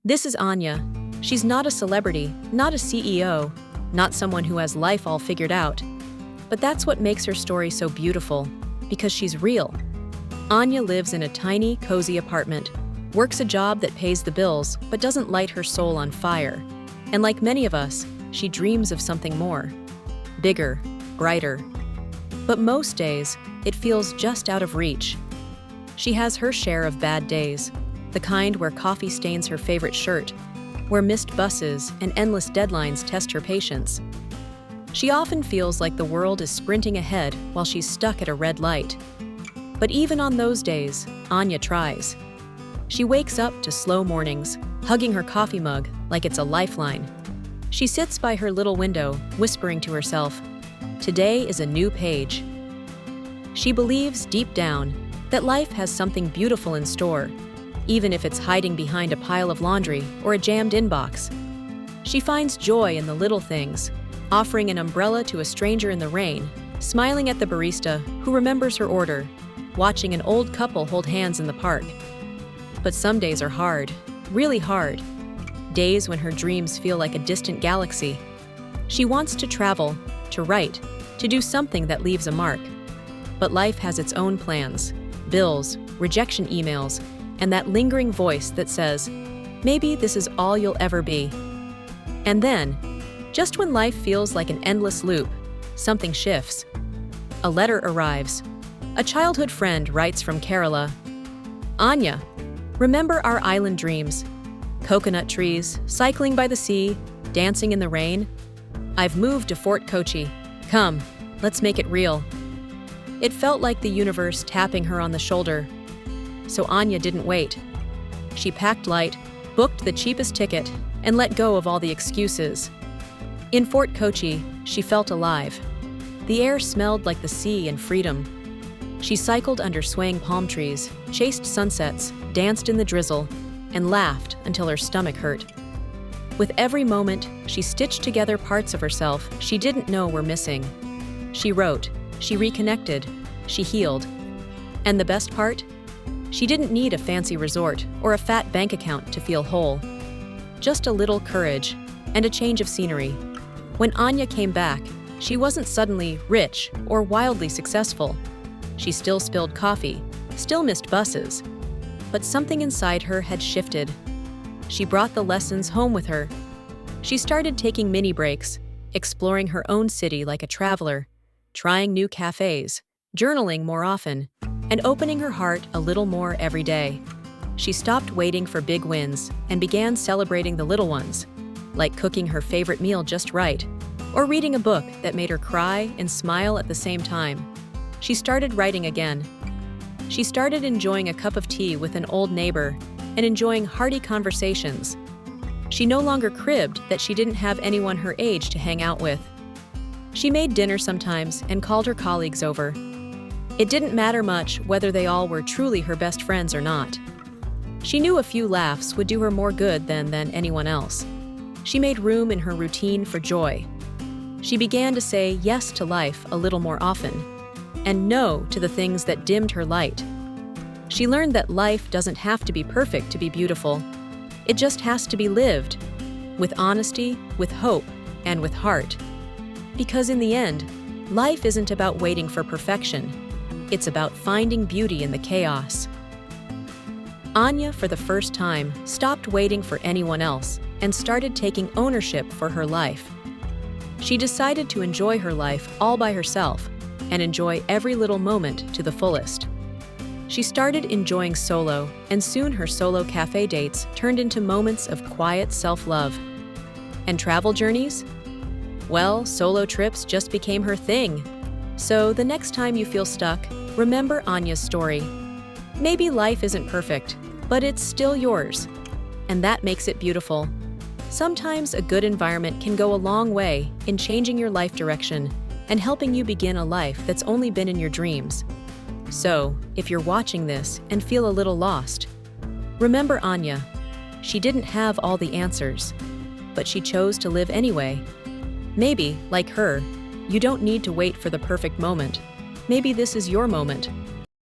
This is Anya. She's not a celebrity, not a CEO, not someone who has life all figured out. But that's what makes her story so beautiful, because she's real. Anya lives in a tiny, cozy apartment, works a job that pays the bills but doesn't light her soul on fire. And like many of us, she dreams of something more. Bigger, brighter. But most days, it feels just out of reach. She has her share of bad days, the kind where coffee stains her favorite shirt, where missed buses and endless deadlines test her patience. She often feels like the world is sprinting ahead while she's stuck at a red light. But even on those days, Anya tries. She wakes up to slow mornings, hugging her coffee mug like it's a lifeline. She sits by her little window, whispering to herself, "Today is a new page." She believes deep down that life has something beautiful in store, even if it's hiding behind a pile of laundry or a jammed inbox. She finds joy in the little things, offering an umbrella to a stranger in the rain, smiling at the barista who remembers her order, watching an old couple hold hands in the park. But some days are hard, really hard. Days when her dreams feel like a distant galaxy. She wants to travel, to write, to do something that leaves a mark. But life has its own plans, bills, rejection emails, and that lingering voice that says, maybe this is all you'll ever be. And then, just when life feels like an endless loop, something shifts. A letter arrives. A childhood friend writes from Kerala. Anya, remember our island dreams? Coconut trees, cycling by the sea, dancing in the rain? I've moved to Fort Kochi. Come, let's make it real. It felt like the universe tapping her on the shoulder. So Anya didn't wait. She packed light, booked the cheapest ticket, and let go of all the excuses. In Fort Kochi, she felt alive. The air smelled like the sea and freedom. She cycled under swaying palm trees, chased sunsets, danced in the drizzle, and laughed until her stomach hurt. With every moment, she stitched together parts of herself she didn't know were missing. She wrote, she reconnected, she healed. And the best part? She didn't need a fancy resort or a fat bank account to feel whole. Just a little courage and a change of scenery. When Anya came back, she wasn't suddenly rich or wildly successful. She still spilled coffee, still missed buses. But something inside her had shifted. She brought the lessons home with her. She started taking mini breaks, exploring her own city like a traveler, trying new cafes, journaling more often, and opening her heart a little more every day. She stopped waiting for big wins and began celebrating the little ones, like cooking her favorite meal just right, or reading a book that made her cry and smile at the same time. She started writing again. She started enjoying a cup of tea with an old neighbor and enjoying hearty conversations. She no longer cribbed that she didn't have anyone her age to hang out with. She made dinner sometimes and called her colleagues over. It didn't matter much whether they all were truly her best friends or not. She knew a few laughs would do her more good than anyone else. She made room in her routine for joy. She began to say yes to life a little more often, and no to the things that dimmed her light. She learned that life doesn't have to be perfect to be beautiful. It just has to be lived, with honesty, with hope, and with heart. Because in the end, life isn't about waiting for perfection. It's about finding beauty in the chaos. Anya, for the first time, stopped waiting for anyone else and started taking ownership for her life. She decided to enjoy her life all by herself and enjoy every little moment to the fullest. She started enjoying solo, and soon her solo cafe dates turned into moments of quiet self-love. And travel journeys? Well, solo trips just became her thing. So the next time you feel stuck, remember Anya's story. Maybe life isn't perfect, but it's still yours. And that makes it beautiful. Sometimes a good environment can go a long way in changing your life direction and helping you begin a life that's only been in your dreams. So, if you're watching this and feel a little lost, remember Anya. She didn't have all the answers, but she chose to live anyway. Maybe, like her, you don't need to wait for the perfect moment. Maybe this is your moment.